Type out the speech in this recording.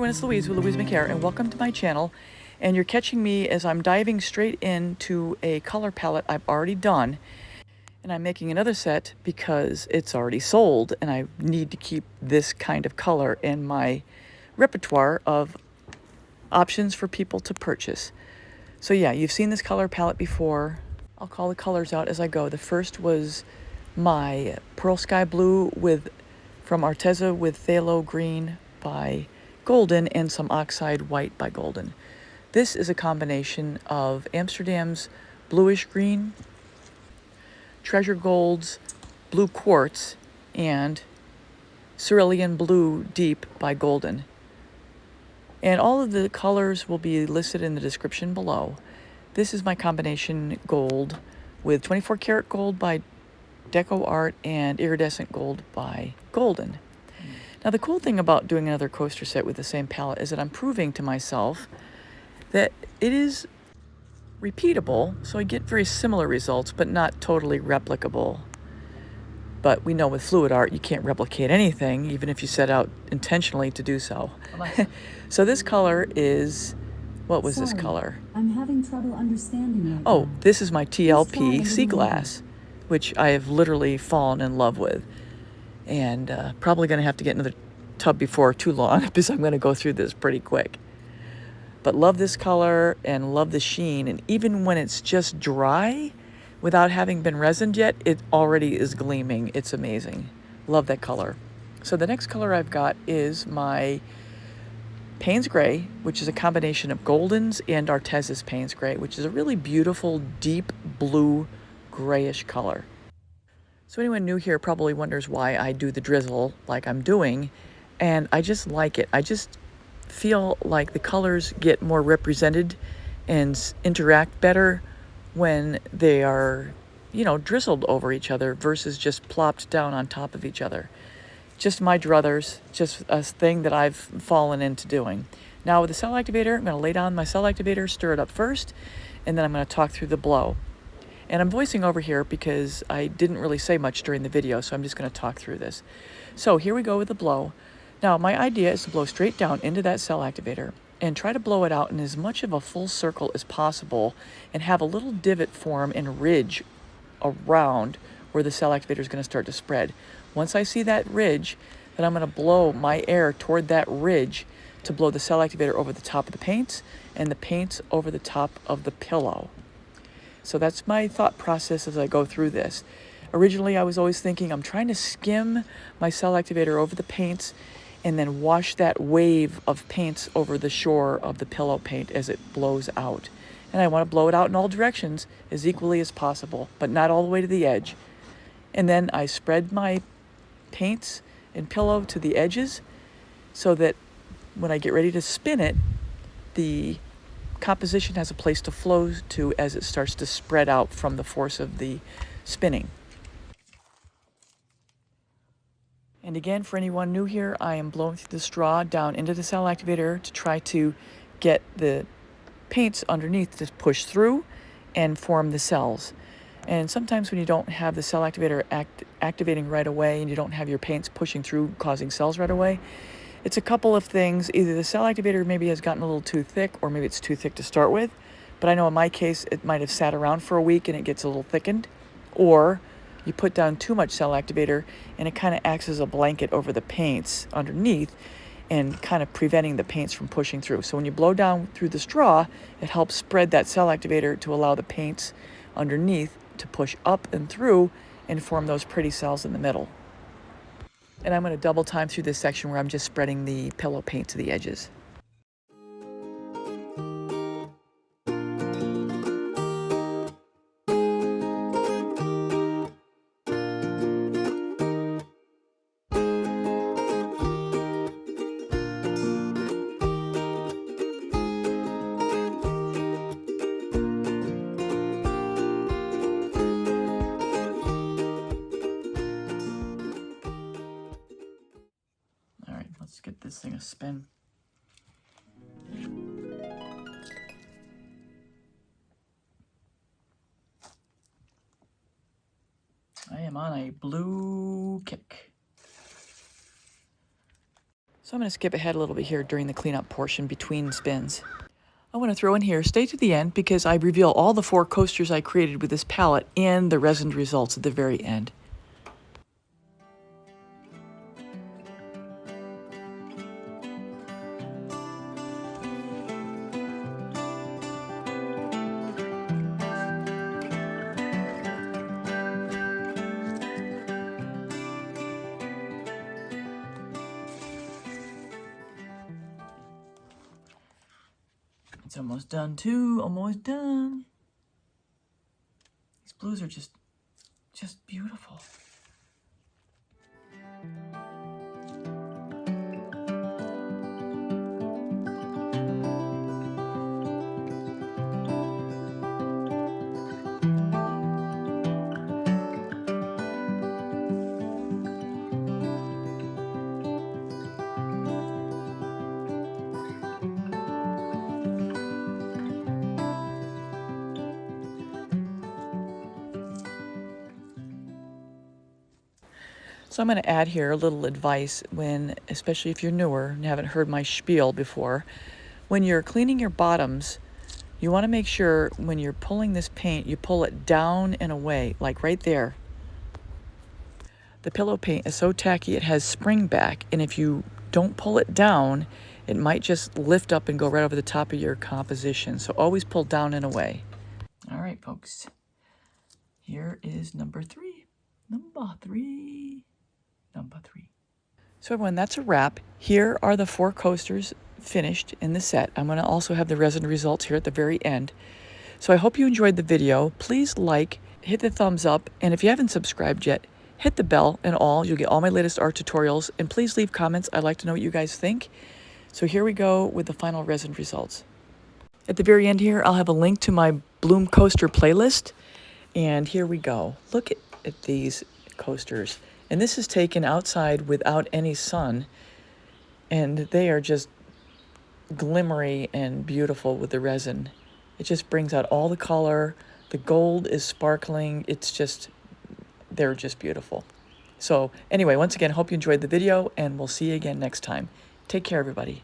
everyone, it's Louise with Louise McCare, and welcome to my channel. And you're catching me as I'm diving straight into a color palette I've already done. And I'm making another set because it's already sold, and I need to keep this kind of color in my repertoire of options for people to purchase. So yeah, you've seen this color palette before. I'll call the colors out as I go. The first was my Pearl Sky Blue from Arteza with Phalo Green by Glidden and some Oxide White by Glidden. This is a combination of Amsterdam's Bluish Green, Treasure Gold's Blue Quartz, and Cerulean Blue Deep by Glidden. And all of the colors will be listed in the description below. This is my combination gold with 24 karat gold by Deco Art and iridescent gold by Glidden. Now the cool thing about doing another coaster set with the same palette is that I'm proving to myself that it is repeatable, so I get very similar results, but not totally replicable. But we know with fluid art, you can't replicate anything, even if you set out intentionally to do so. So this color is, what was this color? I'm having trouble understanding right Oh, now. this is my TLP Sea Glass, which I have literally fallen in love with. And probably going to have to get another tub before too long because I'm going to go through this pretty quick. But love this color and love the sheen. And even when it's just dry, without having been resined yet, it already is gleaming. It's amazing. Love that color. So the next color I've got is my Payne's Gray, which is a combination of Glidden's and Arteza's Payne's Gray, which is a really beautiful, deep blue, grayish color. So anyone new here probably wonders why I do the drizzle like I'm doing, and I just like it. I just feel like the colors get more represented and interact better when they are, drizzled over each other versus just plopped down on top of each other. Just my druthers, just a thing that I've fallen into doing. Now with the cell activator, I'm going to lay down my cell activator, stir it up first, and then I'm going to talk through the blow. And I'm voicing over here because I didn't really say much during the video, so I'm just going to talk through this. So here we go with the blow. Now my idea is to blow straight down into that cell activator and try to blow it out in as much of a full circle as possible and have a little divot form and ridge around where the cell activator is going to start to spread. Once I see that ridge, then I'm going to blow my air toward that ridge to blow the cell activator over the top of the paints and the paints over the top of the pillow. So that's my thought process as I go through this. Originally, I was always thinking I'm trying to skim my cell activator over the paints and then wash that wave of paints over the shore of the pillow paint as it blows out. And I want to blow it out in all directions as equally as possible, but not all the way to the edge. And then I spread my paints and pillow to the edges so that when I get ready to spin it, the composition has a place to flow to as it starts to spread out from the force of the spinning. And again, for anyone new here, I am blowing through the straw down into the cell activator to try to get the paints underneath to push through and form the cells. And sometimes when you don't have the cell activator activating right away and you don't have your paints pushing through causing cells right away, it's a couple of things. Either the cell activator maybe has gotten a little too thick, or maybe it's too thick to start with. But I know in my case, it might have sat around for a week and it gets a little thickened. Or you put down too much cell activator and it kind of acts as a blanket over the paints underneath and kind of preventing the paints from pushing through. So when you blow down through the straw, it helps spread that cell activator to allow the paints underneath to push up and through and form those pretty cells in the middle. And I'm going to double time through this section where I'm just spreading the pillow paint to the edges. Let's get this thing a spin. I am on a blue kick. So I'm going to skip ahead a little bit here during the cleanup portion between spins. I want to throw in here, stay to the end because I reveal all the 4 coasters I created with this palette and the resin results at the very end. It's almost done too, almost done. These blues are just beautiful. So I'm going to add here a little advice when, especially if you're newer and haven't heard my spiel before, when you're cleaning your bottoms, you want to make sure when you're pulling this paint, you pull it down and away, like right there. The pillow paint is so tacky, it has spring back, and if you don't pull it down, it might just lift up and go right over the top of your composition. So always pull down and away. All right, folks. Here is number 3. Number 3. So everyone, that's a wrap. Here are the 4 coasters finished in the set. I'm going to also have the resin results here at the very end. So I hope you enjoyed the video. Please like, hit the thumbs up, and if you haven't subscribed yet, hit the bell and all. You'll get all my latest art tutorials, and please leave comments. I'd like to know what you guys think. So here we go with the final resin results. At the very end here, I'll have a link to my Bloom coaster playlist, and here we go. Look at these coasters. And this is taken outside without any sun, and they are just glimmery and beautiful with the resin. It just brings out all the color. The gold is sparkling. They're just beautiful. So anyway, once again, hope you enjoyed the video, and we'll see you again next time. Take care, everybody.